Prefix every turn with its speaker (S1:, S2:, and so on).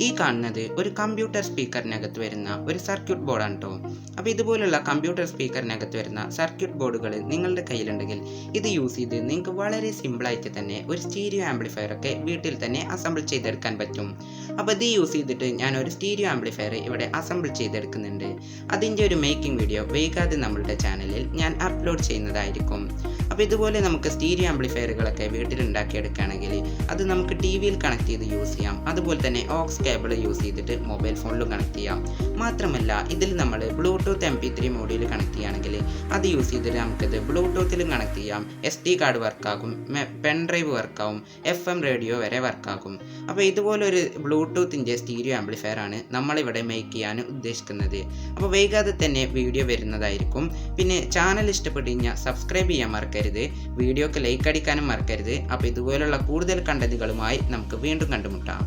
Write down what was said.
S1: ഈ കാണുന്നത് ഒരു കമ്പ്യൂട്ടർ സ്പീക്കറിനകത്ത് വരുന്ന ഒരു സർക്യൂട്ട് ബോർഡാണ് കേട്ടോ. അപ്പോൾ ഇതുപോലുള്ള കമ്പ്യൂട്ടർ സ്പീക്കറിനകത്ത് വരുന്ന സർക്യൂട്ട് ബോർഡുകൾ നിങ്ങളുടെ കയ്യിലുണ്ടെങ്കിൽ ഇത് യൂസ് ചെയ്ത് നിങ്ങൾക്ക് വളരെ സിമ്പിളായിട്ട് തന്നെ ഒരു സ്റ്റീരിയോ ആംപ്ലിഫയർ ഒക്കെ വീട്ടിൽ തന്നെ അസംബിൾ ചെയ്തെടുക്കാൻ പറ്റും. അപ്പോൾ ഇത് യൂസ് ചെയ്തിട്ട് ഞാൻ ഒരു സ്റ്റീരിയോ ആംപ്ലിഫയർ ഇവിടെ അസംബിൾ ചെയ്തെടുക്കുന്നുണ്ട്. അതിൻ്റെ ഒരു മേക്കിംഗ് വീഡിയോ വൈകാതെ നമ്മളുടെ ചാനലിൽ ഞാൻ അപ്ലോഡ് ചെയ്യുന്നതായിരിക്കും. അപ്പോൾ ഇതുപോലെ നമുക്ക് സ്റ്റീരിയോ ആംപ്ലിഫയറുകളൊക്കെ വീട്ടിൽ ഉണ്ടാക്കിയെടുക്കുകയാണെങ്കിൽ അത് നമുക്ക് ടി വിയിൽ കണക്ട് ചെയ്ത് യൂസ് ചെയ്യാം. അതുപോലെ തന്നെ ഓക്സ് കേബിൾ യൂസ് ചെയ്തിട്ട് മൊബൈൽ ഫോണിലും കണക്ട് ചെയ്യാം. മാത്രമല്ല ഇതിൽ നമ്മൾ ബ്ലൂടൂത്ത് MP3 മോഡ്യൂൾ കണക്ട് ചെയ്യുകയാണെങ്കിൽ അത് യൂസ് ചെയ്തിട്ട് നമുക്കിത് ബ്ലൂടൂത്തിലും കണക്ട് ചെയ്യാം. SD കാർഡ് വർക്കാകും, പെൻ ഡ്രൈവ് വർക്കാവും, FM റേഡിയോ വരെ വർക്കാകും. അപ്പോൾ ഇതുപോലൊരു ബ്ലൂടൂത്തിൻ്റെ സ്റ്റീരിയോ ആംപ്ലിഫയർ ആണ് നമ്മളിവിടെ മേക്ക് ചെയ്യാൻ ഉദ്ദേശിക്കുന്നത്. അപ്പോൾ വൈകാതെ തന്നെ വീഡിയോ വരുന്നതായിരിക്കും. പിന്നെ ചാനൽ ഇഷ്ടപ്പെട്ട് കഴിഞ്ഞാൽ സബ്സ്ക്രൈബ് ചെയ്യാൻ മറക്കരുത്, വീഡിയോക്ക് ലൈക്ക് അടിക്കാനും മറക്കരുത്. അപ്പോൾ ഇതുപോലുള്ള കൂടുതൽ കണ്ടന്റുകളുമായി നമുക്ക് വീണ്ടും കണ്ടുമുട്ടാം.